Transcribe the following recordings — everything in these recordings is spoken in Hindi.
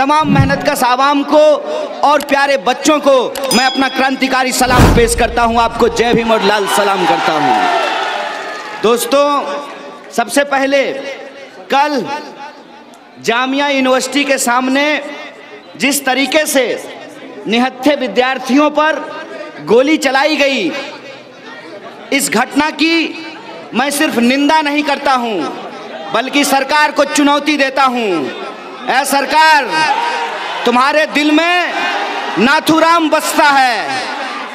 तमाम मेहनतकश आवाम को और प्यारे बच्चों को मैं अपना क्रांतिकारी सलाम पेश करता हूं। आपको जय भीम और लाल सलाम करता हूं। दोस्तों, सबसे पहले कल जामिया यूनिवर्सिटी के सामने जिस तरीके से निहत्थे विद्यार्थियों पर गोली चलाई गई, इस घटना की मैं सिर्फ निंदा नहीं करता हूं बल्कि सरकार को चुनौती देता हूं। ऐ सरकार, तुम्हारे दिल में नाथूराम बसता है,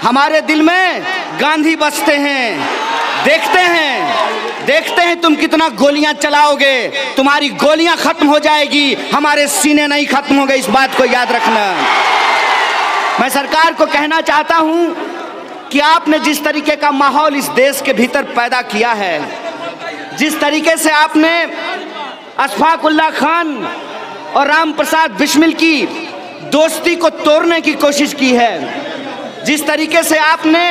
हमारे दिल में गांधी बसते हैं। देखते हैं तुम कितना गोलियां चलाओगे। तुम्हारी गोलियां खत्म हो जाएगी, हमारे सीने नहीं खत्म होंगे, इस बात को याद रखना। मैं सरकार को कहना चाहता हूं कि आपने जिस तरीके का माहौल इस देश के भीतर पैदा किया है, जिस तरीके से आपने अशफाक उल्लाह खान और राम प्रसाद बिस्मिल की दोस्ती को तोड़ने की कोशिश की है, जिस तरीके से आपने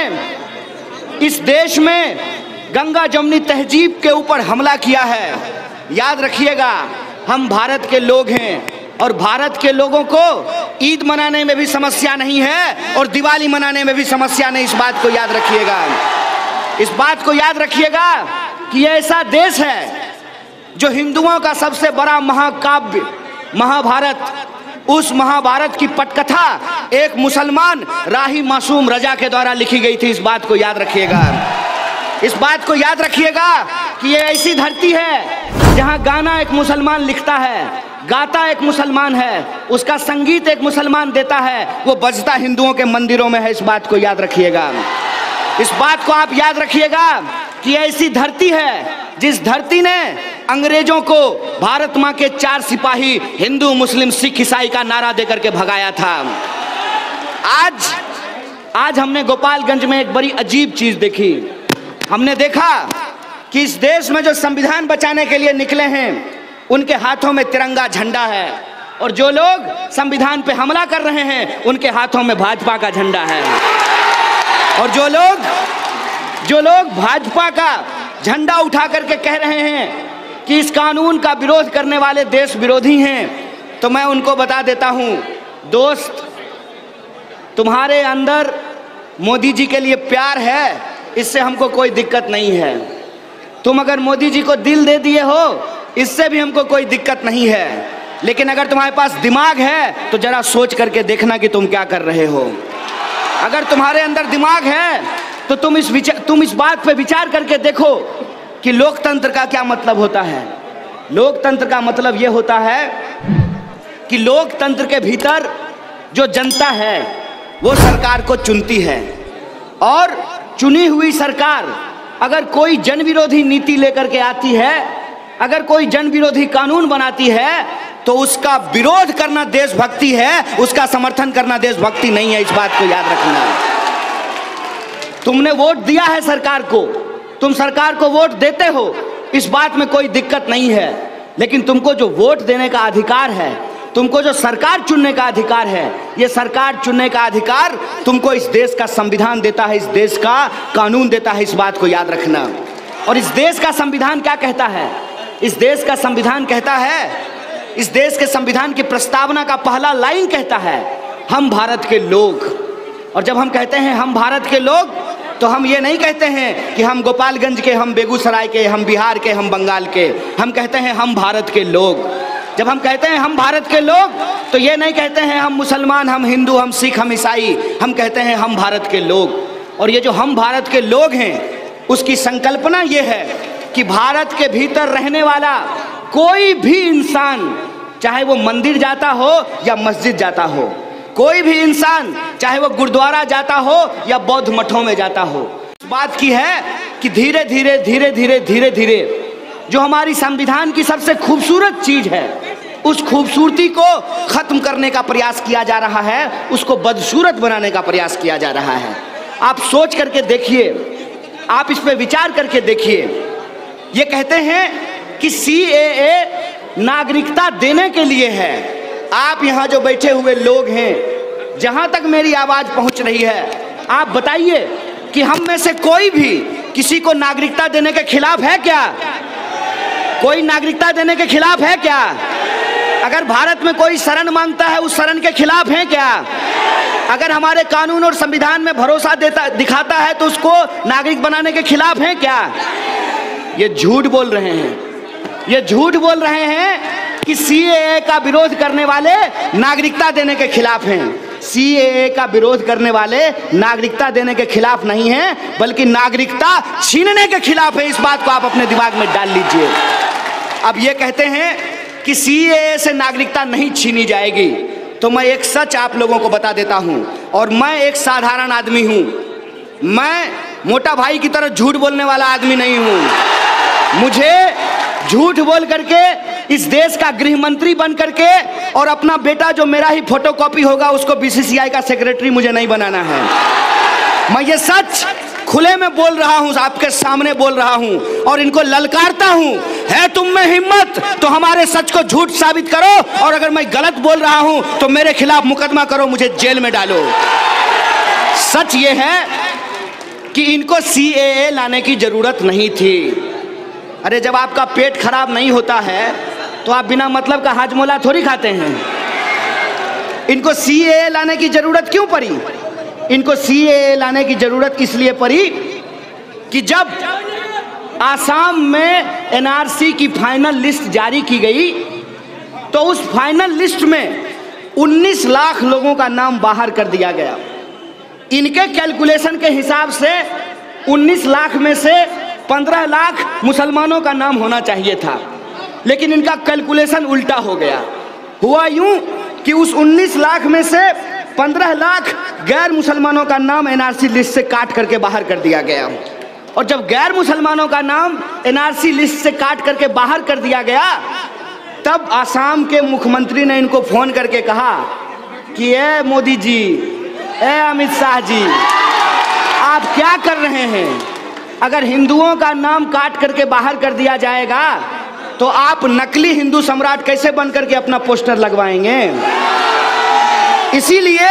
इस देश में गंगा जमुनी तहजीब के ऊपर हमला किया है, याद रखिएगा हम भारत के लोग हैं और भारत के लोगों को ईद मनाने में भी समस्या नहीं है और दिवाली मनाने में भी समस्या नहीं। इस बात को याद रखिएगा। इस बात को याद रखिएगा कि यह ऐसा देश है जो हिंदुओं का सबसे बड़ा महाकाव्य महाभारत, उस महाभारत की पटकथा एक मुसलमान राही मासूम रजा के द्वारा लिखी गई थी। इस बात को याद रखिएगा। इस बात को याद रखिएगा कि यह ऐसी धरती है जहां गाना एक मुसलमान लिखता है, गाता एक मुसलमान है, उसका संगीत एक मुसलमान देता है, वो बजता हिंदुओं के मंदिरों में है। इस बात को याद रखिएगा। इस बात को आप याद रखिएगा कि ऐसी धरती है जिस धरती ने अंग्रेजों को भारत माँ के 4 सिपाही हिंदू मुस्लिम सिख ईसाई का नारा देकर के भगाया था। आज हमने गोपालगंज में एक बड़ी अजीब चीज देखी। हमने देखा कि इस देश में जो संविधान बचाने के लिए निकले हैं उनके हाथों में तिरंगा झंडा है और जो लोग संविधान पे हमला कर रहे हैं उनके हाथों में भाजपा का झंडा है। और जो लोग भाजपा का झंडा उठा करके कह रहे हैं कि इस कानून का विरोध करने वाले देश विरोधी हैं, तो मैं उनको बता देता हूं, दोस्त, तुम्हारे अंदर मोदी जी के लिए प्यार है, इससे हमको कोई दिक्कत नहीं है। तुम अगर मोदी जी को दिल दे दिए हो, इससे भी हमको कोई दिक्कत नहीं है। लेकिन अगर तुम्हारे पास दिमाग है तो जरा सोच करके देखना कि तुम क्या कर रहे हो। अगर तुम्हारे अंदर दिमाग है तो तुम इस बात पे विचार करके देखो कि लोकतंत्र का क्या मतलब होता है। लोकतंत्र का मतलब यह होता है कि लोकतंत्र के भीतर जो जनता है वो सरकार को चुनती है और चुनी हुई सरकार अगर कोई जन विरोधी नीति लेकर के आती है, अगर कोई जन विरोधी कानून बनाती है, तो उसका विरोध करना देशभक्ति है, उसका समर्थन करना देशभक्ति नहीं है। इस बात को याद रखना। तुमने वोट दिया है सरकार को, तुम सरकार को वोट देते हो, इस बात में कोई दिक्कत नहीं है। लेकिन तुमको जो वोट देने का अधिकार है, तुमको जो सरकार चुनने का अधिकार है, ये सरकार चुनने का अधिकार तुमको इस देश का संविधान देता है, इस देश का कानून देता है। इस बात को याद रखना। और इस देश का संविधान क्या कहता है? इस देश का संविधान कहता है, इस देश के संविधान की प्रस्तावना का पहला लाइन कहता है, हम भारत के लोग। और जब हम कहते हैं हम भारत के लोग, तो हम ये नहीं कहते हैं कि हम गोपालगंज के, हम बेगूसराय के, हम बिहार के, हम बंगाल के। हम कहते हैं हम भारत के लोग। जब हम कहते हैं हम भारत के लोग, तो ये नहीं कहते हैं हम मुसलमान, हम हिंदू, हम सिख, हम ईसाई। हम कहते हैं हम भारत के लोग। और ये जो हम भारत के लोग हैं, उसकी संकल्पना ये है कि भारत के भीतर रहने वाला कोई भी इंसान, चाहे वो मंदिर जाता हो या मस्जिद जाता हो, कोई भी इंसान चाहे वो गुरुद्वारा जाता हो या बौद्ध मठों में जाता हो, इस बात की है कि धीरे धीरे जो हमारी संविधान की सबसे खूबसूरत चीज है, उस खूबसूरती को खत्म करने का प्रयास किया जा रहा है, उसको बदसूरत बनाने का प्रयास किया जा रहा है। आप सोच करके देखिए, आप इस पे विचार करके देखिए। ये कहते हैं कि CAA नागरिकता देने के लिए है। आप यहाँ जो बैठे हुए लोग हैं, जहाँ तक मेरी आवाज पहुँच रही है, आप बताइए कि हम में से कोई भी किसी को नागरिकता देने के खिलाफ है क्या? कोई नागरिकता देने के खिलाफ है क्या? अगर भारत में कोई शरण मांगता है उस शरण के खिलाफ है क्या? अगर हमारे कानून और संविधान में भरोसा दिखाता है तो उसको नागरिक बनाने के खिलाफ है क्या? ये झूठ बोल रहे हैं, ये झूठ बोल रहे हैं कि सीएए का विरोध करने वाले नागरिकता देने के खिलाफ हैं। सीएए का विरोध करने वाले नागरिकता देने के खिलाफ नहीं है, बल्कि नागरिकता छीनने के खिलाफ है। इस बात को आप अपने दिमाग में डाल लीजिए। अब ये कहते हैं कि सीएए से नागरिकता नहीं छीनी जाएगी, तो मैं एक सच आप लोगों को बता देता हूं, और मैं एक साधारण आदमी हूं, मैं मोटा भाई की तरह झूठ बोलने वाला आदमी नहीं हूं। मुझे झूठ बोल करके इस देश का गृह मंत्री बन करके और अपना बेटा जो मेरा ही फोटोकॉपी होगा उसको बीसीसीआई का सेक्रेटरी मुझे नहीं बनाना है। मैं ये सच खुले में बोल रहा हूं, आपके सामने बोल रहा हूं और इनको ललकारता हूं। है तुम में हिम्मत तो हमारे सच को झूठ साबित करो, और अगर मैं गलत बोल रहा हूं तो मेरे खिलाफ मुकदमा करो, मुझे जेल में डालो। सच ये है कि इनको सीएए लाने की जरूरत नहीं थी। अरे जब आपका पेट खराब नहीं होता है तो आप बिना मतलब का हाजमोला थोड़ी खाते हैं। इनको सीएए लाने की जरूरत क्यों पड़ी? इनको सीएए लाने की जरूरत इसलिए पड़ी कि जब आसाम में एनआरसी की फाइनल लिस्ट जारी की गई तो उस फाइनल लिस्ट में 19 लाख लोगों का नाम बाहर कर दिया गया। इनके कैलकुलेशन के हिसाब से 19 लाख में से 15 लाख मुसलमानों का नाम होना चाहिए था, लेकिन इनका कैलकुलेशन उल्टा हो गया। हुआ यूं कि उस 19 लाख में से 15 लाख गैर मुसलमानों का नाम एनआरसी लिस्ट से काट करके बाहर कर दिया गया। और जब गैर मुसलमानों का नाम एनआरसी लिस्ट से काट करके बाहर कर दिया गया, तब आसाम के मुख्यमंत्री ने इनको फोन करके कहा कि ए मोदी जी, ए अमित शाह जी, आप क्या कर रहे हैं? अगर हिंदुओं का नाम काट करके बाहर कर दिया जाएगा तो आप नकली हिंदू सम्राट कैसे बन करके अपना पोस्टर लगवाएंगे? इसीलिए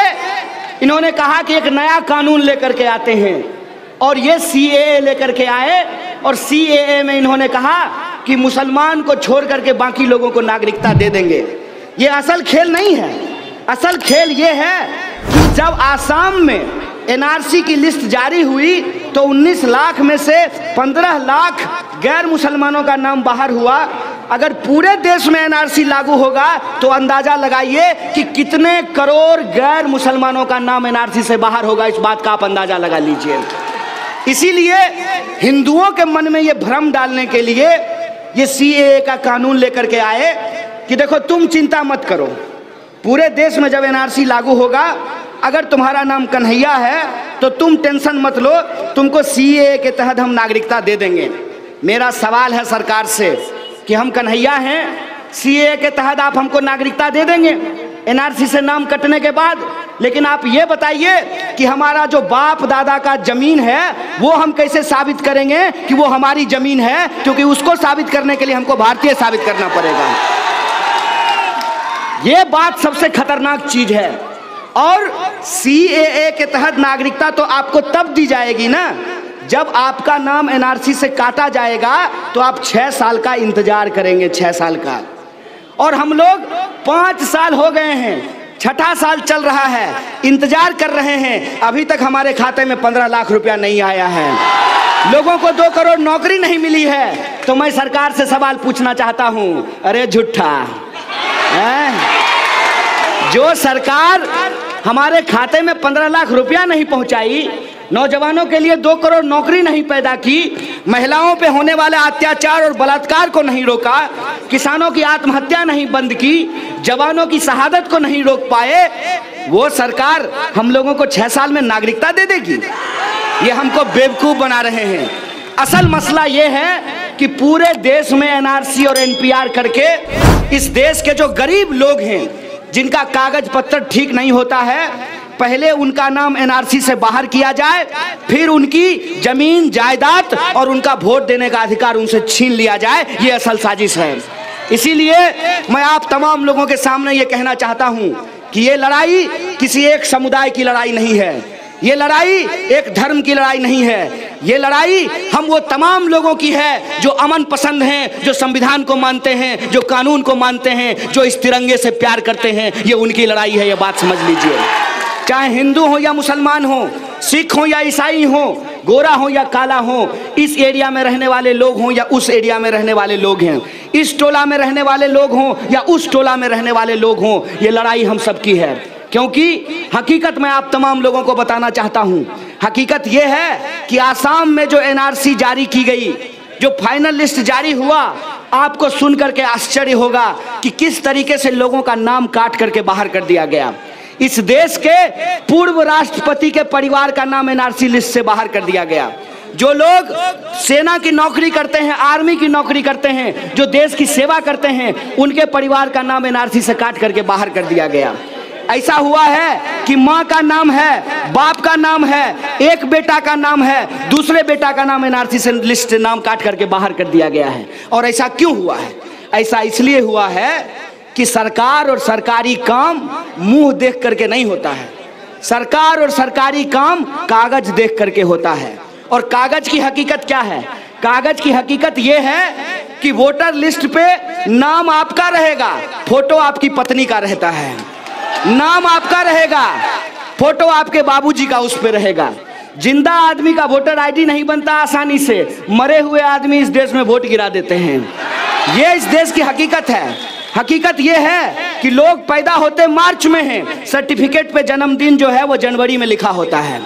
इन्होंने कहा कि एक नया कानून लेकर के आते हैं, और ये सीएए लेकर के आए। और सीएए में इन्होंने कहा कि मुसलमान को छोड़ करके बाकी लोगों को नागरिकता दे देंगे। ये असल खेल नहीं है। असल खेल ये है कि जब आसाम में एनआरसी की लिस्ट जारी हुई तो 19 लाख में से 15 लाख गैर मुसलमानों का नाम बाहर हुआ। अगर पूरे देश में एनआरसी लागू होगा तो अंदाजा लगाइए कि कितने करोड़ गैर मुसलमानों का नाम एनआरसी से बाहर होगा। इस बात का आप अंदाजा लगा लीजिए। इसीलिए हिंदुओं के मन में ये भ्रम डालने के लिए ये सीएए का कानून लेकर के आए कि देखो तुम चिंता मत करो, पूरे देश में जब एनआरसी लागू होगा, अगर तुम्हारा नाम कन्हैया है तो तुम टेंशन मत लो, तुमको सीएए के तहत हम नागरिकता दे देंगे। मेरा सवाल है सरकार से कि हम कन्हैया हैं, सीएए के तहत आप हमको नागरिकता दे देंगे एनआरसी से नाम कटने के बाद, लेकिन आप ये बताइए कि हमारा जो बाप दादा का जमीन है वो हम कैसे साबित करेंगे कि वो हमारी जमीन है? क्योंकि उसको साबित करने के लिए हमको भारतीय साबित करना पड़ेगा। ये बात सबसे खतरनाक चीज है। और सीएए के तहत नागरिकता तो आपको तब दी जाएगी ना जब आपका नाम एनआरसी से काटा जाएगा, तो आप 6 साल का इंतजार करेंगे, 6 साल का। और हम लोग 5 साल हो गए हैं, 6ठा साल चल रहा है, इंतजार कर रहे हैं, अभी तक हमारे खाते में 15 लाख रुपया नहीं आया है। लोगों को 2 करोड़ नौकरी नहीं मिली है। तो मैं सरकार से सवाल पूछना चाहता हूं, अरे झूठा है? जो सरकार हमारे खाते में 15 लाख रुपया नहीं पहुंचाई, नौजवानों के लिए 2 करोड़ नौकरी नहीं पैदा की, महिलाओं पे होने वाले अत्याचार और बलात्कार को नहीं रोका, किसानों की आत्महत्या नहीं बंद की, जवानों की शहादत को नहीं रोक पाए, वो सरकार हम लोगों को 6 साल में नागरिकता दे देगी? ये हमको बेवकूफ बना रहे हैं। असल मसला ये है कि पूरे देश में एनआरसी और एनपीआर करके इस देश के जो गरीब लोग हैं, जिनका कागज पत्र ठीक नहीं होता है, पहले उनका नाम एनआरसी से बाहर किया जाए, फिर उनकी जमीन जायदाद और उनका वोट देने का अधिकार उनसे छीन लिया जाए। ये असल साजिश है। इसीलिए मैं आप तमाम लोगों के सामने ये कहना चाहता हूं कि ये लड़ाई किसी एक समुदाय की लड़ाई नहीं है, ये लड़ाई एक धर्म की लड़ाई नहीं है, ये लड़ाई हम वो तमाम लोगों की है जो अमन पसंद हैं, जो संविधान को मानते हैं, जो कानून को मानते हैं, जो इस तिरंगे से प्यार करते हैं। ये उनकी लड़ाई है, ये बात समझ लीजिए। चाहे हिंदू हो या मुसलमान हो, सिख हो या ईसाई हो, गोरा हो या काला हो, इस एरिया में रहने वाले लोग हों या उस एरिया में रहने वाले लोग हैं, इस टोला में रहने वाले लोग हों या उस टोला में रहने वाले लोग हों, ये लड़ाई हम सबकी है। क्योंकि हकीकत मैं आप तमाम लोगों को बताना चाहता हूं, हकीकत यह है कि आसाम में जो एनआरसी जारी की गई, जो फाइनल लिस्ट जारी हुआ, आपको सुन करके आश्चर्य होगा कि किस तरीके से लोगों का नाम काट करके बाहर कर दिया गया। इस देश के पूर्व राष्ट्रपति के परिवार का नाम एनआरसी लिस्ट से बाहर कर दिया गया। जो लोग सेना की नौकरी करते हैं, आर्मी की नौकरी करते हैं, जो देश की सेवा करते हैं, उनके परिवार का नाम एनआरसी से काट करके बाहर कर दिया गया। ऐसा हुआ है कि माँ का नाम है, बाप का नाम है, एक बेटा का नाम है, दूसरे बेटा का नाम एनआरसी से लिस्ट से नाम काट करके बाहर कर दिया गया है। और ऐसा क्यों हुआ है? ऐसा इसलिए हुआ है कि सरकार और सरकारी काम मुंह देख करके नहीं होता है, सरकार और सरकारी काम कागज देख करके होता है। और कागज की हकीकत क्या है? कागज की हकीकत यह है कि वोटर लिस्ट पे नाम आपका रहेगा, फोटो आपकी पत्नी का रहता है। नाम आपका रहेगा, फोटो आपके बाबूजी का उस पे रहेगा। जिंदा आदमी का वोटर आईडी नहीं बनता आसानी से, मरे हुए आदमी इस देश में वोट गिरा देते हैं। ये इस देश की हकीकत है। हकीकत ये है कि लोग पैदा होते मार्च में हैं, सर्टिफिकेट पे जन्मदिन जो है वो जनवरी में लिखा होता है।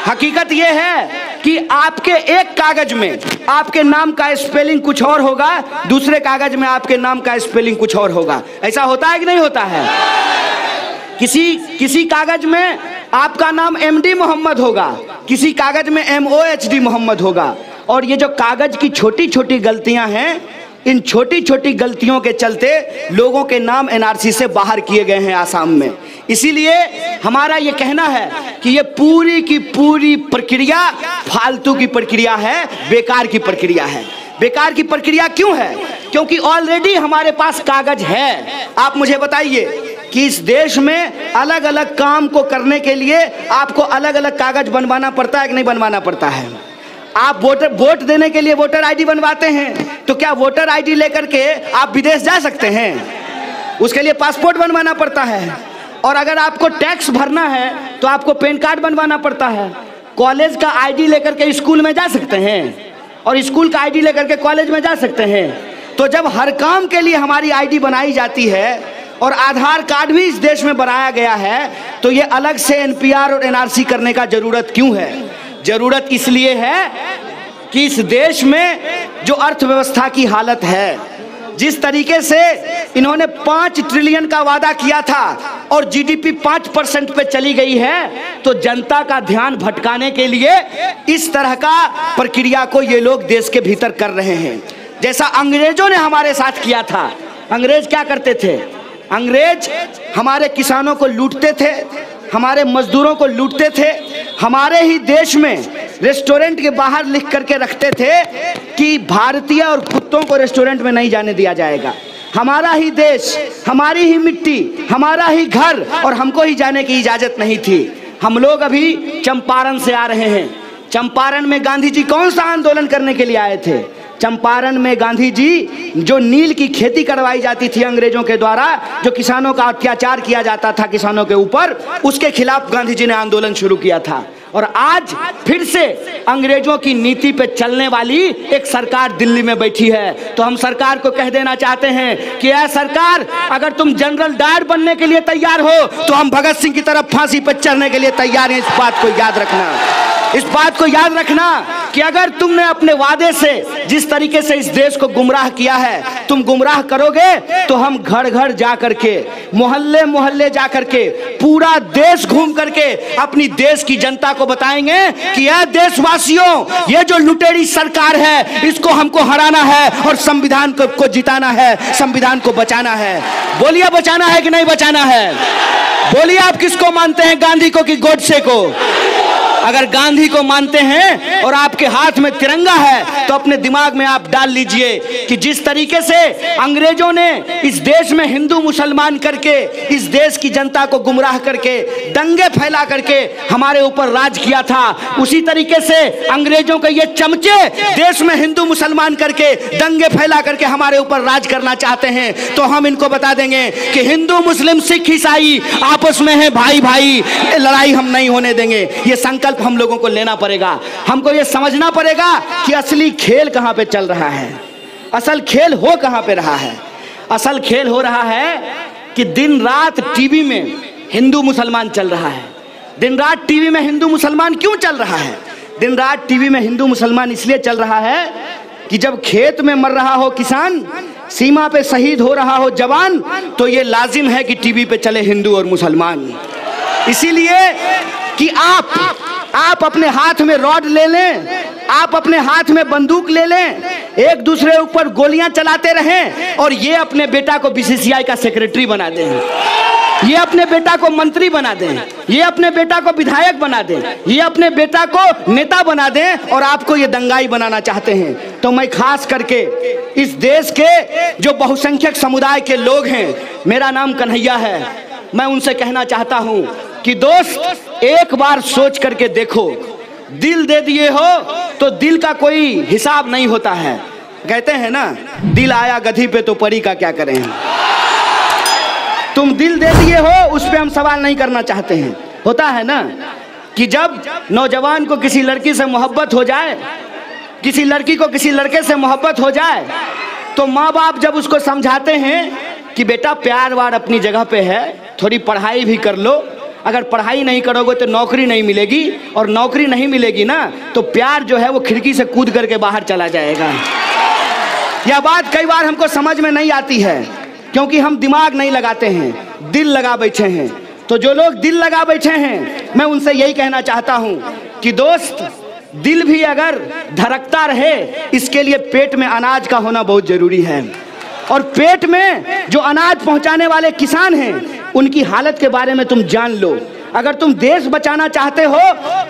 हकीकत ये है कि आपके एक कागज में आपके नाम का स्पेलिंग कुछ और होगा, दूसरे कागज में आपके नाम का स्पेलिंग कुछ और होगा। ऐसा होता है कि नहीं होता है? किसी कागज में आपका नाम MD मोहम्मद होगा, किसी कागज में MOHD मोहम्मद होगा। और ये जो कागज की छोटी छोटी गलतियां हैं, इन छोटी छोटी गलतियों के चलते लोगों के नाम एनआरसी से बाहर किए गए हैं आसाम में। इसीलिए हमारा ये कहना है कि ये पूरी की पूरी प्रक्रिया फालतू की प्रक्रिया है, बेकार की प्रक्रिया है। बेकार की प्रक्रिया क्यों है? क्योंकि ऑलरेडी हमारे पास कागज है। आप मुझे बताइए कि इस देश में अलग अलग काम को करने के लिए आपको अलग अलग कागज बनवाना पड़ता है कि नहीं बनवाना पड़ता है? आप वोट देने के लिए वोटर आईडी बनवाते हैं, तो क्या वोटर आईडी लेकर के आप विदेश जा सकते हैं? उसके लिए पासपोर्ट बनवाना पड़ता है। और अगर आपको टैक्स भरना है तो आपको पैन कार्ड बनवाना पड़ता है। कॉलेज का आईडी लेकर के स्कूल में जा सकते हैं और स्कूल का आईडी लेकर के कॉलेज में जा सकते हैं। तो जब हर काम के लिए हमारी आईडी बनाई जाती है और आधार कार्ड भी इस देश में बनाया गया है, तो ये अलग से NPR और NRC करने का जरूरत क्यों है? जरूरत इसलिए है कि इस देश में जो अर्थव्यवस्था की हालत है, जिस तरीके से इन्होंने 5 ट्रिलियन का वादा किया था और GDP 5% पे चली गई है, तो जनता का ध्यान भटकाने के लिए इस तरह का प्रक्रिया को ये लोग देश के भीतर कर रहे हैं। जैसा अंग्रेजों ने हमारे साथ किया था। अंग्रेज क्या करते थे? अंग्रेज हमारे किसानों को लूटते थे, हमारे मजदूरों को लूटते थे। हमारे ही देश में रेस्टोरेंट के बाहर लिख करके रखते थे कि भारतीय और कुत्तों को रेस्टोरेंट में नहीं जाने दिया जाएगा। हमारा ही देश, हमारी ही मिट्टी, हमारा ही घर, और हमको ही जाने की इजाजत नहीं थी। हम लोग अभी चंपारण से आ रहे हैं। चंपारण में गांधी जी कौन सा आंदोलन करने के लिए आए थे? चंपारण में गांधी जी जो नील की खेती करवाई जाती थी अंग्रेजों के द्वारा, जो किसानों का अत्याचार किया जाता था किसानों के ऊपर, उसके खिलाफ गांधी जी ने आंदोलन शुरू किया था। और आज फिर से अंग्रेजों की नीति पे चलने वाली एक सरकार दिल्ली में बैठी है। तो हम सरकार को कह देना चाहते हैं कि सरकार, अगर तुम जनरल डायर बनने के लिए तैयार हो तो हम भगत सिंह की तरफ फांसी पर चढ़ने के लिए तैयार हैं। इस बात को याद रखना, इस बात को याद रखना कि अगर तुमने अपने वादे से जिस तरीके से इस देश को गुमराह किया है, तुम गुमराह करोगे तो हम घर घर जा करके, मोहल्ले मोहल्ले जा करके, पूरा देश घूम करके अपनी देश की जनता को बताएंगे कि यह देशवासियों, ये जो लुटेरी सरकार है इसको हमको हराना है और संविधान को जिताना है, संविधान को बचाना है। बोलिए बचाना है कि नहीं बचाना है? बोलिए आप किसको मानते हैं, गांधी को कि गोडसे को? अगर गांधी को मानते हैं और आपके हाथ में तिरंगा है तो अपने दिमाग में आप डाल लीजिए कि जिस तरीके से अंग्रेजों ने इस देश में हिंदू मुसलमान करके इस देश की जनता को गुमराह करके दंगे फैला करके हमारे ऊपर राज किया था, उसी तरीके से अंग्रेजों के ये चमचे देश में हिंदू मुसलमान करके दंगे फैला करके हमारे ऊपर राज करना चाहते हैं। तो हम इनको बता देंगे कि हिंदू मुस्लिम सिख ईसाई आपस में है भाई भाई, लड़ाई हम नहीं होने देंगे। ये संकल्प हम लोगों को लेना पड़ेगा। हमको ये समझना पड़ेगा कि असली खेल कहां पे चल रहा है, असल खेल हो कहां पे रहा है। असल खेल हो रहा है कि दिन रात टीवी में हिंदू मुसलमान चल रहा है। दिन रात टीवी में हिंदू मुसलमान क्यों चल रहा है? दिन रात टीवी में हिंदू मुसलमान इसलिए चल रहा है कि जब खेत में मर रहा हो किसान, सीमा पे शहीद हो रहा हो जवान, तो ये लाजिम है कि टीवी पे चले हिंदू और मुसलमान। इसीलिए कि आप अपने हाथ में रॉड ले लें, आप अपने हाथ में बंदूक ले लें, एक दूसरे ऊपर गोलियां चलाते रहें और ये अपने बेटा को बीसीसीआई का सेक्रेटरी बना दें, ये अपने बेटा को मंत्री बना दें, ये अपने बेटा को विधायक बना दें, ये अपने बेटा को नेता बना दें और आपको ये दंगाई बनाना चाहते हैं। तो मैं खास करके इस देश के जो बहुसंख्यक समुदाय के लोग हैं, मेरा नाम कन्हैया है, मैं उनसे कहना चाहता हूं कि दोस्त एक बार सोच करके देखो, दिल दे दिए हो तो दिल का कोई हिसाब नहीं होता है। कहते हैं ना, दिल आया गधी पे तो परी का क्या करें। तुम दिल दे दिए हो, उस पे हम सवाल नहीं करना चाहते हैं। होता है ना कि जब नौजवान को किसी लड़की से मोहब्बत हो जाए, किसी लड़की को किसी लड़के से मोहब्बत हो जाए, तो माँ बाप जब उसको समझाते हैं कि बेटा प्यार वार अपनी जगह पे है, थोड़ी पढ़ाई भी कर लो, अगर पढ़ाई नहीं करोगे तो नौकरी नहीं मिलेगी, और नौकरी नहीं मिलेगी ना तो प्यार जो है वो खिड़की से कूद करके बाहर चला जाएगा। यह बात कई बार हमको समझ में नहीं आती है क्योंकि हम दिमाग नहीं लगाते हैं, दिल लगा बैठे हैं। तो जो लोग दिल लगा बैठे हैं, मैं उनसे यही कहना चाहता हूं कि दोस्त, दिल भी अगर धड़कता रहे, इसके लिए पेट में अनाज का होना बहुत जरूरी है। और पेट में जो अनाज पहुंचाने वाले किसान हैं, उनकी हालत के बारे में तुम जान लो। अगर तुम देश बचाना चाहते हो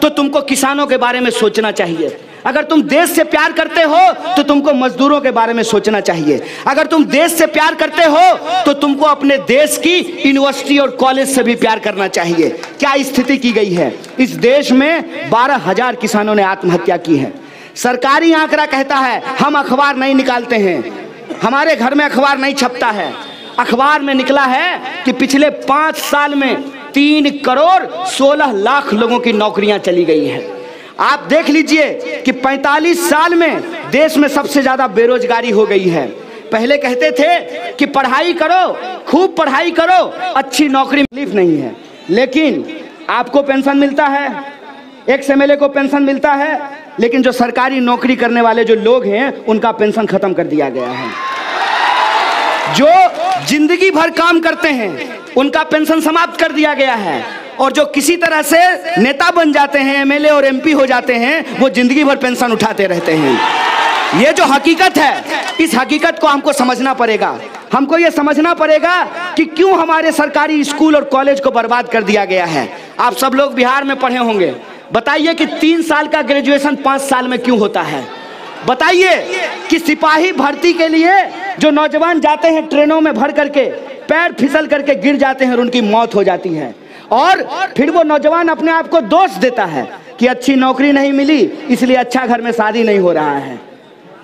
तो तुमको किसानों के बारे में सोचना चाहिए। अगर तुम देश से प्यार करते हो तो तुमको मजदूरों के बारे में सोचना चाहिए। अगर तुम देश से प्यार करते हो तो तुमको अपने देश की यूनिवर्सिटी और कॉलेज से भी प्यार करना चाहिए। क्या स्थिति की गई है इस देश में? 12,000 किसानों ने आत्महत्या की है। सरकारी आंकड़ा कहता है, हम अखबार नहीं निकालते हैं, हमारे घर में अखबार नहीं छपता है। अखबार में निकला है कि पिछले 5 साल में 3 करोड़ 16 लाख लोगों की नौकरियां चली गई है। आप देख लीजिए कि 45 साल में देश में सबसे ज्यादा बेरोजगारी हो गई है। पहले कहते थे कि पढ़ाई करो, खूब पढ़ाई करो, अच्छी नौकरी तकलीफ नहीं है, लेकिन आपको पेंशन मिलता है, एक्स एमएलए को पेंशन मिलता है, लेकिन जो सरकारी नौकरी करने वाले जो लोग हैं उनका पेंशन खत्म कर दिया गया है। जो जिंदगी भर काम करते हैं उनका पेंशन समाप्त कर दिया गया है, और जो किसी तरह से नेता बन जाते हैं, एमएलए और एमपी हो जाते हैं, वो जिंदगी भर पेंशन उठाते रहते हैं। ये जो हकीकत है, इस हकीकत को हमको समझना पड़ेगा। हमको ये समझना पड़ेगा कि क्यों हमारे सरकारी स्कूल और कॉलेज को बर्बाद कर दिया गया है। आप सब लोग बिहार में पढ़े होंगे, बताइए कि 3 साल का ग्रेजुएशन 5 साल में क्यों होता है? बताइए कि सिपाही भर्ती के लिए जो नौजवान जाते हैं ट्रेनों में भर करके, पैर फिसल करके गिर जाते हैं और उनकी मौत हो जाती है, और फिर वो नौजवान अपने आप को दोष देता है कि अच्छी नौकरी नहीं मिली इसलिए अच्छा घर में शादी नहीं हो रहा है।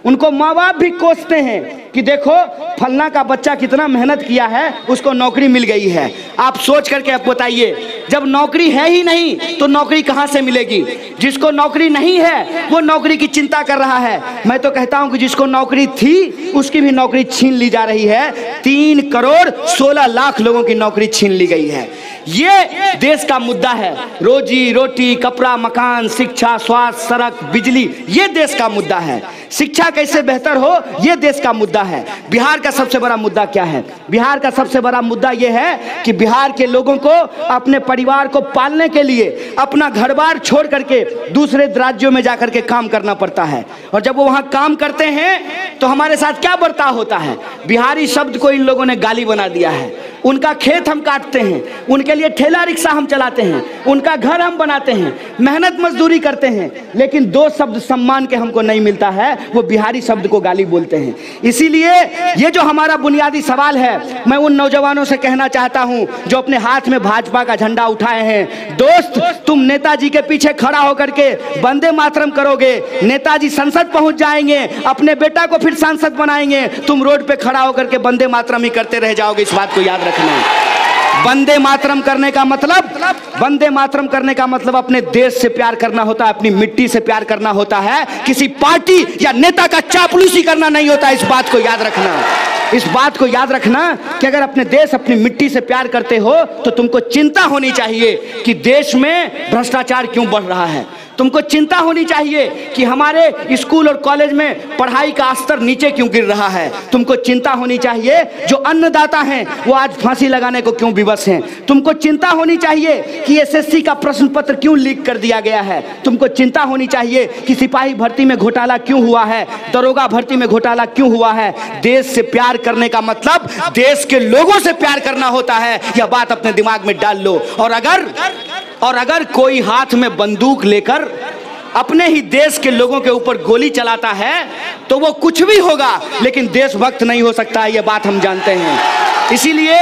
उनको माँ बाप भी कोसते हैं कि देखो फलना का बच्चा कितना मेहनत किया है, उसको नौकरी मिल गई है। आप सोच करके आप बताइए, जब नौकरी है ही नहीं तो नौकरी कहाँ से मिलेगी? जिसको नौकरी नहीं है वो नौकरी की चिंता कर रहा है। मैं तो कहता हूँ कि जिसको नौकरी थी उसकी भी नौकरी छीन ली जा रही है। 3 करोड़ 16 लाख लोगों की नौकरी छीन ली गई है। ये देश का मुद्दा है। रोजी रोटी, कपड़ा, मकान, शिक्षा, स्वास्थ्य, सड़क, बिजली, ये देश का मुद्दा है। शिक्षा कैसे बेहतर हो, ये देश का मुद्दा है। बिहार का सबसे बड़ा मुद्दा क्या है? बिहार का सबसे बड़ा मुद्दा ये है कि बिहार के लोगों को अपने परिवार को पालने के लिए अपना घर बार छोड़ करके दूसरे राज्यों में जाकर के काम करना पड़ता है, और जब वो वहाँ काम करते हैं तो हमारे साथ क्या बर्ताव होता है? बिहारी शब्द को इन लोगों ने गाली बना दिया है। उनका खेत हम काटते हैं, उनके लिए ठेला रिक्शा हम चलाते हैं, उनका घर हम बनाते हैं, मेहनत मजदूरी करते हैं, लेकिन दो शब्द सम्मान के हमको नहीं मिलता है, वो बिहारी शब्द को गाली बोलते हैं। इसीलिए ये जो हमारा बुनियादी सवाल है, मैं उन नौजवानों से कहना चाहता हूं जो अपने हाथ में भाजपा का झंडा उठाए हैं, दोस्त तुम नेताजी के पीछे खड़ा होकर के वंदे मातरम करोगे, नेताजी संसद पहुंच जाएंगे, अपने बेटा को फिर सांसद बनाएंगे, तुम रोड पे खड़ा होकर के वंदे मातरम ही करते रह जाओगे। इस बात को याद रखना। वंदे मातरम करने का मतलब, वंदे मातरम करने का मतलब अपने देश से प्यार करना होता है, अपनी मिट्टी से प्यार करना होता है, किसी पार्टी या नेता का चापलूसी करना नहीं होता। इस बात को याद रखना। इस बात को याद रखना कि अगर अपने देश अपनी मिट्टी से प्यार करते हो तो तुमको चिंता होनी चाहिए कि देश में भ्रष्टाचार क्यों बढ़ रहा है। तुमको चिंता होनी चाहिए कि हमारे स्कूल और कॉलेज में पढ़ाई का स्तर नीचे क्यों गिर रहा है। तुमको चिंता होनी चाहिए जो अन्नदाता हैं वो आज फांसी लगाने को क्यों विवश हैं। तुमको चिंता होनी चाहिए कि एसएससी का प्रश्न पत्र क्यों लीक कर दिया गया है। तुमको चिंता होनी चाहिए कि सिपाही भर्ती में घोटाला क्यों हुआ है, दरोगा भर्ती में घोटाला क्यों हुआ है। देश से प्यार करने का मतलब देश के लोगों से प्यार करना होता है। यह बात अपने दिमाग में डाल लो। और अगर कोई हाथ में बंदूक लेकर अपने ही देश के लोगों के ऊपर गोली चलाता है तो वो कुछ भी होगा लेकिन देशभक्त नहीं हो सकता है, ये बात हम जानते हैं। इसीलिए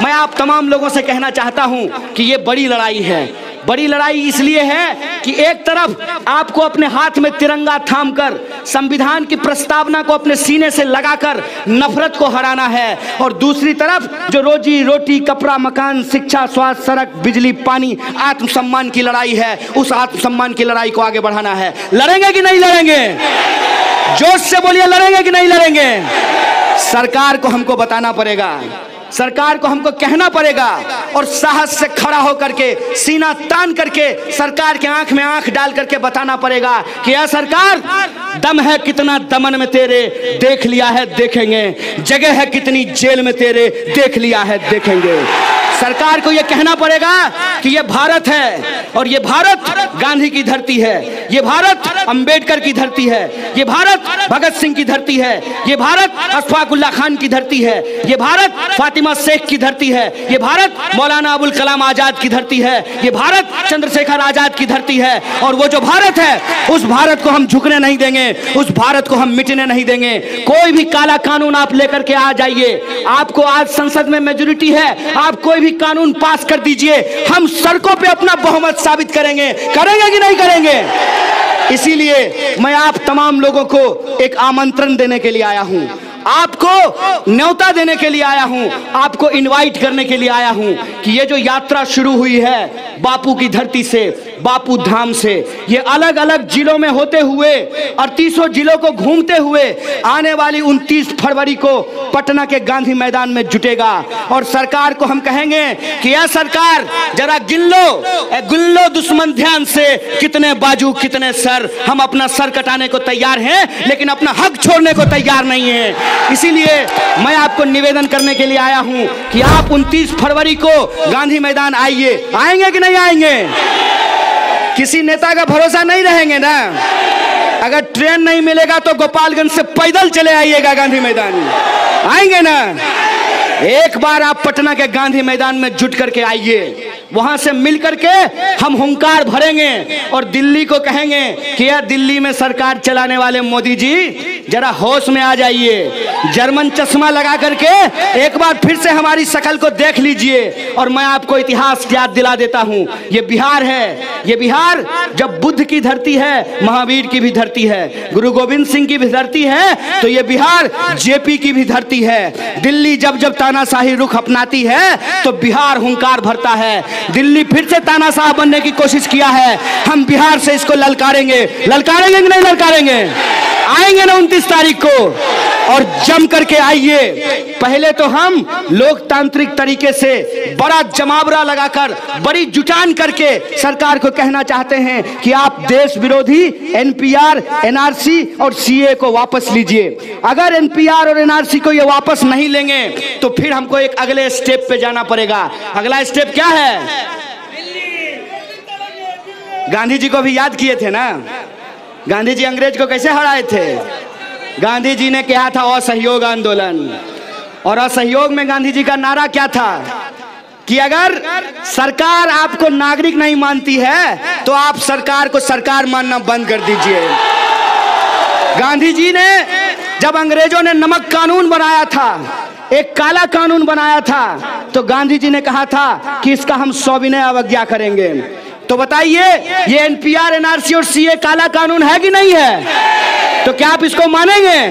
मैं आप तमाम लोगों से कहना चाहता हूं कि ये बड़ी लड़ाई है। बड़ी लड़ाई इसलिए है कि एक तरफ आपको अपने हाथ में तिरंगा थामकर संविधान की प्रस्तावना को अपने सीने से लगाकर नफरत को हराना है, और दूसरी तरफ जो रोजी रोटी, कपड़ा, मकान, शिक्षा, स्वास्थ्य, सड़क, बिजली, पानी, आत्मसम्मान की लड़ाई है, उस आत्मसम्मान की लड़ाई को आगे बढ़ाना है। लड़ेंगे कि नहीं लड़ेंगे? जोश से बोलिए, लड़ेंगे कि नहीं लड़ेंगे? सरकार को हमको बताना पड़ेगा, सरकार को हमको कहना पड़ेगा और साहस से खड़ा होकर के, सीना तान करके सरकार के आंख में आंख डाल करके बताना पड़ेगा कि यह सरकार, दम है कितना दमन में तेरे, देख लिया है देखेंगे, जगह है कितनी जेल में तेरे, देख लिया है देखेंगे। सरकार को यह कहना पड़ेगा कि यह भारत है और यह भारत गांधी की धरती है, यह भारत अंबेडकर की धरती है, यह भारत भगत सिंह की धरती है, यह भारत अशफाक उल्लाह खान की धरती है, यह भारत फातिमा शेख की धरती है, यह भारत मौलाना अबुल कलाम आजाद की धरती है, यह भारत चंद्रशेखर आजाद की धरती है। और वो जो भारत है उस भारत को हम झुकने नहीं देंगे, उस भारत को हम मिटने नहीं देंगे। कोई भी काला कानून आप लेकर के आ जाइए, आपको आज संसद में मेजोरिटी है, आप कोई भी कानून पास कर दीजिए, हम सड़कों पे अपना बहुमत साबित करेंगे। करेंगे कि नहीं करेंगे? इसीलिए मैं आप तमाम लोगों को एक आमंत्रण देने के लिए आया हूं, आपको न्योता देने के लिए आया हूं, आपको इनवाइट करने के लिए आया हूं कि ये जो यात्रा शुरू हुई है बापू की धरती से, बापू धाम से, ये अलग अलग जिलों में होते हुए 38 जिलों को घूमते हुए आने वाली 29 फरवरी को पटना के गांधी मैदान में जुटेगा। और सरकार को हम कहेंगे कि यह सरकार जरा गिन लो दुश्मन ध्यान से, कितने बाजू कितने सर। हम अपना सर कटाने को तैयार हैं लेकिन अपना हक छोड़ने को तैयार नहीं है। इसीलिए मैं आपको निवेदन करने के लिए आया हूं कि आप 29 फरवरी को गांधी मैदान आइए। आएंगे कि नहीं आएंगे? किसी नेता का भरोसा नहीं रहेंगे ना। अगर ट्रेन नहीं मिलेगा तो गोपालगंज से पैदल चले आइएगा गांधी मैदान। आएंगे ना? एक बार आप पटना के गांधी मैदान में जुट करके आइए, वहां से मिल करके हम हुंकार भरेंगे और दिल्ली को कहेंगे कि यार दिल्ली में सरकार चलाने वाले मोदी जी जरा होश में आ जाइए, जर्मन चश्मा लगा करके एक बार फिर से हमारी शक्ल को देख लीजिए। और मैं आपको इतिहास याद दिला देता हूं, ये बिहार है, ये बिहार जब बुद्ध की धरती है, महावीर की भी धरती है, गुरु गोविंद सिंह की भी धरती है, तो ये बिहार जेपी की भी धरती है। दिल्ली जब जब तानाशाही रुख अपनाती है तो बिहार हुंकार भरता है। दिल्ली फिर से तानाशाह बनने की कोशिश किया है, हम बिहार से इसको ललकारेंगे। ललकारेंगे कि नहीं ललकारेंगे? आएंगे ना 29 तारीख को, और जम करके आइए। पहले तो हम लोकतांत्रिक तरीके से बड़ा जमावड़ा लगाकर, बड़ी जुटान करके सरकार को कहना चाहते हैं कि आप देश विरोधी एनपीआर, एनआरसी और सीए को वापस लीजिए। अगर एनपीआर और एनआरसी को ये वापस नहीं लेंगे तो फिर हमको एक अगले स्टेप पे जाना पड़ेगा। अगला स्टेप क्या है? गांधी जी को भी याद किए थे ना, गांधी जी अंग्रेज को कैसे हराए थे? गांधी जी ने कहा था असहयोग आंदोलन। और असहयोग में गांधी जी का नारा क्या था कि अगर सरकार आपको नागरिक नहीं मानती है तो आप सरकार को सरकार मानना बंद कर दीजिए। गांधी जी ने जब अंग्रेजों ने नमक कानून बनाया था, एक काला कानून बनाया था, तो गांधी जी ने कहा था कि इसका हम सविनय अवज्ञा करेंगे। तो बताइए, ये एनपीआर, एनआरसी और सीए काला कानून है कि नहीं है? तो क्या आप इसको मानेंगे?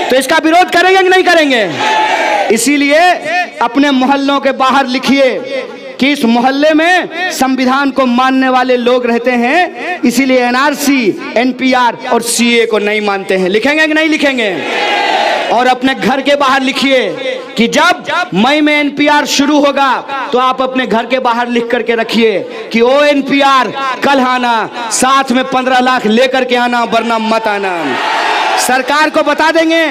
तो इसका विरोध करेंगे कि नहीं करेंगे? इसीलिए अपने मोहल्लों के बाहर लिखिए कि इस मोहल्ले में संविधान को मानने वाले लोग रहते हैं, इसीलिए एनआरसी, एनपीआर और सीए को नहीं मानते हैं। लिखेंगे कि नहीं लिखेंगे? और अपने घर के बाहर लिखिए कि जब मई में एनपीआर शुरू होगा तो आप अपने घर के बाहर लिख करके रखिए कि ओ एनपीआर कल आना, साथ में 15 लाख लेकर के आना, वरना मत आना। सरकार को बता देंगे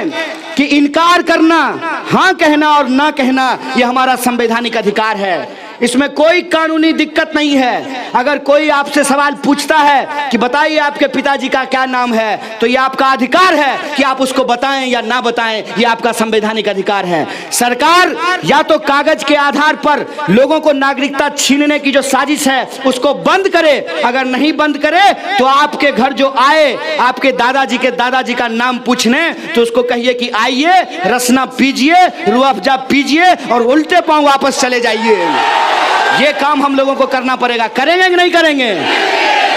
कि इनकार करना, हाँ कहना और ना कहना यह हमारा संवैधानिक अधिकार है, इसमें कोई कानूनी दिक्कत नहीं है। अगर कोई आपसे सवाल पूछता है कि बताइए आपके पिताजी का क्या नाम है, तो ये आपका अधिकार है कि आप उसको बताएं या ना बताएं, ये आपका संवैधानिक अधिकार है। सरकार या तो कागज के आधार पर लोगों को नागरिकता छीनने की जो साजिश है उसको बंद करे, अगर नहीं बंद करे तो आपके घर जो आए आपके दादाजी के दादाजी का नाम पूछने, तो उसको कहिए कि आइए, रसना पीजिए, रूह अफ़ज़ा पीजिए और उल्टे पांव वापस चले जाइए। ये काम हम लोगों को करना पड़ेगा। करेंगे कि नहीं करेंगे?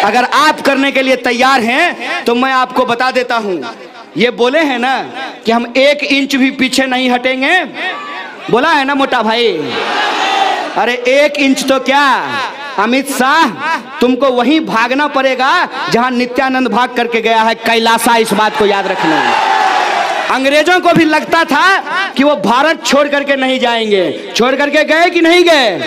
अगर आप करने के लिए तैयार हैं तो मैं आपको बता देता हूं, ये बोले हैं ना कि हम 1 इंच भी पीछे नहीं हटेंगे, बोला है ना मोटा भाई? अरे 1 इंच तो क्या, अमित शाह तुमको वहीं भागना पड़ेगा जहां नित्यानंद भाग करके गया है, कैलासा। इस बात को याद रखना। अंग्रेजों को भी लगता था कि वो भारत छोड़ करके नहीं जाएंगे, छोड़ करके गए कि नहीं गए?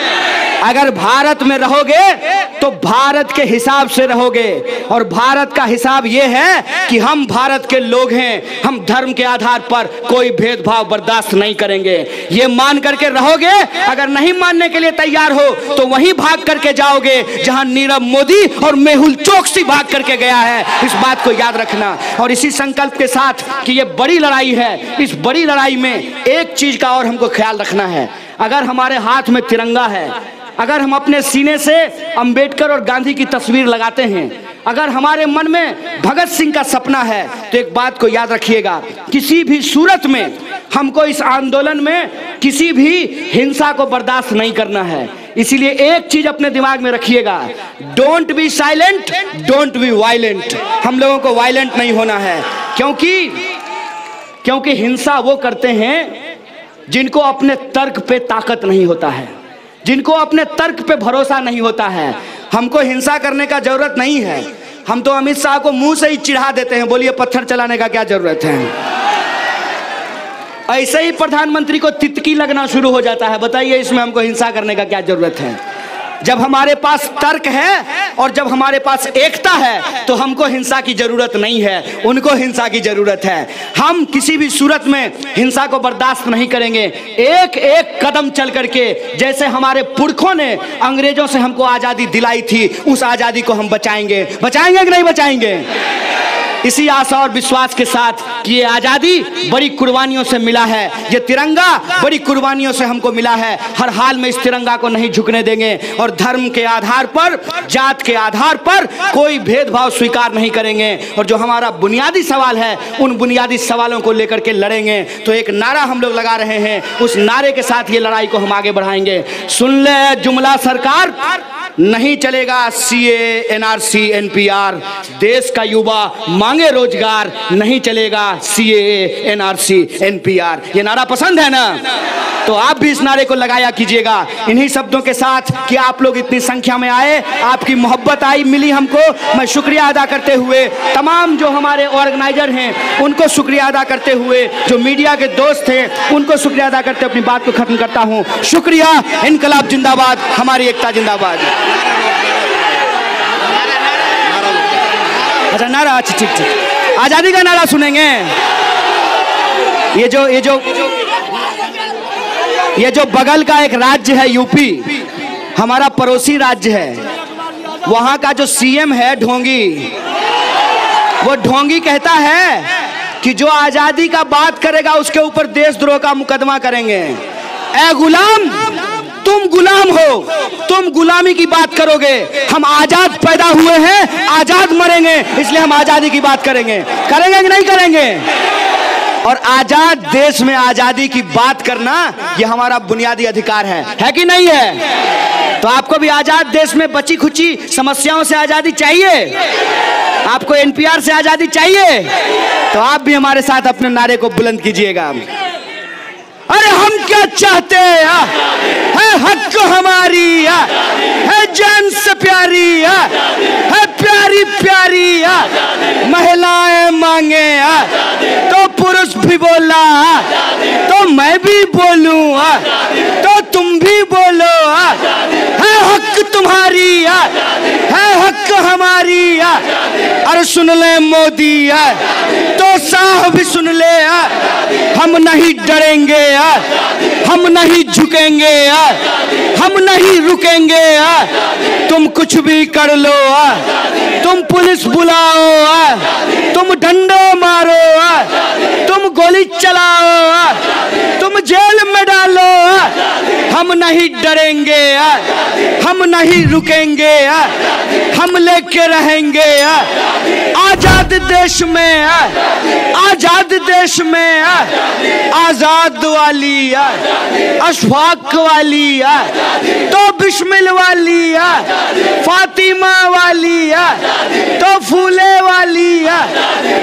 अगर भारत में रहोगे तो भारत के हिसाब से रहोगे, और भारत का हिसाब ये है कि हम भारत के लोग हैं, हम धर्म के आधार पर कोई भेदभाव बर्दाश्त नहीं करेंगे। ये मान करके रहोगे। अगर नहीं मानने के लिए तैयार हो तो वहीं भाग करके जाओगे जहां नीरव मोदी और मेहुल चोकसी भाग करके गया है। इस बात को याद रखना। और इसी संकल्प के साथ कि ये बड़ी लड़ाई है, इस बड़ी लड़ाई में एक चीज का और हमको ख्याल रखना है। अगर हमारे हाथ में तिरंगा है, अगर हम अपने सीने से अंबेडकर और गांधी की तस्वीर लगाते हैं, अगर हमारे मन में भगत सिंह का सपना है, तो एक बात को याद रखिएगा, किसी भी सूरत में हमको इस आंदोलन में किसी भी हिंसा को बर्दाश्त नहीं करना है। इसीलिए एक चीज अपने दिमाग में रखिएगा, don't be silent, don't be violent. हम लोगों को वायलेंट नहीं होना है, क्योंकि हिंसा वो करते हैं जिनको अपने तर्क पे ताकत नहीं होता है, जिनको अपने तर्क पे भरोसा नहीं होता है। हमको हिंसा करने का जरूरत नहीं है। हम तो अमित शाह को मुंह से ही चिढ़ा देते हैं, बोलिए पत्थर चलाने का क्या जरूरत है? ऐसे ही प्रधानमंत्री को तितकी लगना शुरू हो जाता है। बताइए इसमें हमको हिंसा करने का क्या जरूरत है? जब हमारे पास तर्क है और जब हमारे पास एकता है तो हमको हिंसा की जरूरत नहीं है, उनको हिंसा की जरूरत है। हम किसी भी सूरत में हिंसा को बर्दाश्त नहीं करेंगे। एक एक कदम चल करके, जैसे हमारे पुरखों ने अंग्रेजों से हमको आजादी दिलाई थी, उस आजादी को हम बचाएंगे। बचाएंगे कि नहीं बचाएंगे? इसी आशा और विश्वास के साथ कि ये आजादी बड़ी कुर्बानियों से मिला है, ये तिरंगा बड़ी कुर्बानियों से हमको मिला है, हर हाल में इस तिरंगा को नहीं झुकने देंगे और धर्म के आधार पर, जात के आधार पर कोई भेदभाव स्वीकार नहीं करेंगे। और जो हमारा बुनियादी सवाल है, उन बुनियादी सवालों को लेकर के लड़ेंगे। तो एक नारा हम लोग लगा रहे हैं, उस नारे के साथ ये लड़ाई को हम आगे बढ़ाएंगे। सुन ले जुमला सरकार, नहीं चलेगा सीए, एनआरसी, एनपीआर। देश का युवा मांगे रोजगार, नहीं चलेगा सीए, एनआरसी, एनपीआर। ये नारा पसंद है ना? तो आप भी इस नारे को लगाया कीजिएगा। इन्हीं शब्दों के साथ कि आप लोग इतनी संख्या में आए, आपकी मोहब्बत आई मिली हमको, मैं शुक्रिया अदा करते हुए तमाम जो हमारे ऑर्गेनाइजर हैं उनको शुक्रिया अदा करते हुए, जो मीडिया के दोस्त हैं उनको शुक्रिया अदा करते अपनी बात को खत्म करता हूँ। शुक्रिया। इनकलाब जिंदाबाद, हमारी एकता जिंदाबाद। अच्छा नारा, अच्छा ठीक ठीक, आजादी का नारा सुनेंगे। ये जो बगल का एक राज्य है यूपी, हमारा पड़ोसी राज्य है, वहां का जो सीएम है ढोंगी, वो ढोंगी कहता है कि जो आजादी का बात करेगा उसके ऊपर देशद्रोह का मुकदमा करेंगे। ए गुलाम, तुम गुलाम हो, तुम गुलामी की बात करोगे। हम आजाद पैदा हुए हैं, आजाद मरेंगे, इसलिए हम आजादी की बात करेंगे। करेंगे कि नहीं करेंगे? और आजाद देश में आजादी की बात करना यह हमारा बुनियादी अधिकार है कि नहीं है? तो आपको भी आजाद देश में बची खुची समस्याओं से आजादी चाहिए? आपको एनपीआर से आजादी चाहिए? तो आप भी हमारे साथ अपने नारे को बुलंद कीजिएगा। अरे हम क्या चाहते हैं? है हक हमारी, है जान से प्यारी, है प्यारी प्यारी महिलाएं मांगे तो पुरुष भी बोला, तो मैं भी बोलूं, तो तुम भी बोलो। है हक तुम्हारी, है हक हमारी। अरे सुन ले मोदी, तो शाह भी सुन ले। हम नहीं डरेंगे, हम नहीं झुकेंगे, हम नहीं रुकेंगे। तुम कुछ भी कर लो, तुम पुलिस बुलाओ, तुम डंडा मारो, तुम गोली चलाओ, तुम जेल में डालो, हम नहीं डरेंगे, हम नहीं रुकेंगे, हम लेके रहेंगे। आजाद देश में, आजाद देश में आजाद वाली, अशफाक वाली, तो बिस्मिल वाली, फातिमा वाली, तो फूले वाली,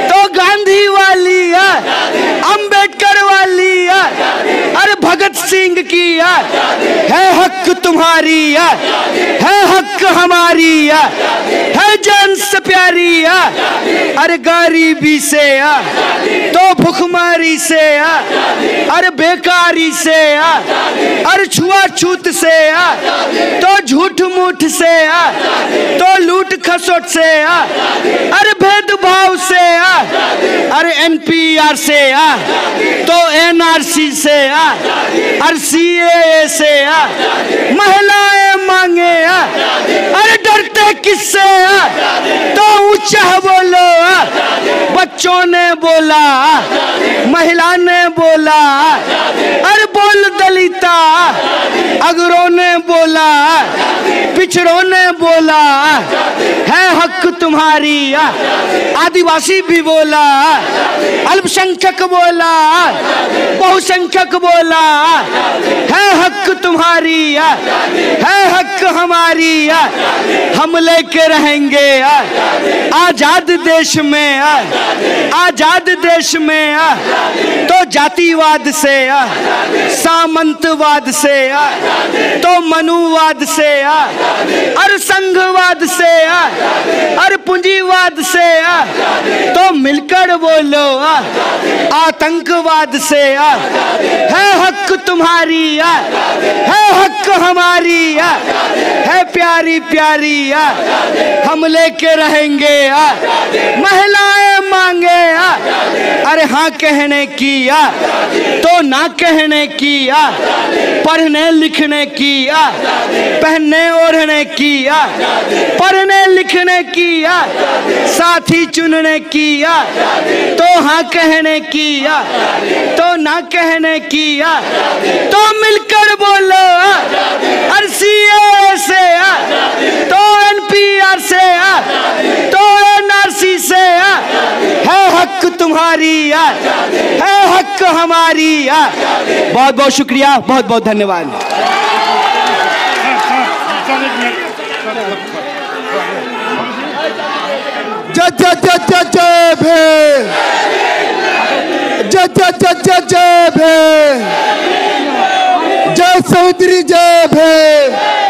तो गांधी वाली, अंबेडकर वाली, अरे भगत सिंह की है हक तुम्हारी, है हक हमारी, है जान से प्यारी। अरे गरीबी से, तो भुखमरी से, अरे बेकारी से, अरे छुआछूत से, तो झूठ मूठ से, तो लूट खसोट से, अरे भेदभाव से, अरे एनपीआर से, तो एनआरसी से, अरे सीएए से महिलाएं मांगे। अरे डरते किससे? तो ऊंचा बोलो। बच्चों ने बोला, महिला ने बोला, अरे बोल दलिता, अगरों ने बोला, पिछड़ों ने बोला, है हक तुम्हारी। आदिवासी भी बोला, अल्पसंख्यक बोला, बहुसंख्यक बोला, है हक तुम्हारी, है हक हमारी। हम लेके रहेंगे आजाद देश में, आजाद देश में। तो जातिवाद से, सामंतवाद से, तो मनुवाद से, और संघवाद से, और पूंजीवाद से, तो मिलकर बोलो आतंकवाद से। है हक तुम्हारी, है हक हमारी, है प्यारी प्यारी, हम लेके रहेंगे। महिलाएं मांगे, अरे हाँ कहने की, तो ना कहने की, पढ़ने लिखने की, पहनने ओढ़ने की, पढ़ने लिखने की, साथी चुनने की, तो हाँ कहने की, तो ना कहने की, तो मिलकर बोलो। सीए से, तो एनपीआर से, तो एनआरसी से, है हक तुम्हारी, है हक हमारी। बहुत बहुत शुक्रिया, बहुत बहुत धन्यवाद। जय जय जय जय जय भीम, जय जय जय जय जय भीम, जय चौधरी जय भीम।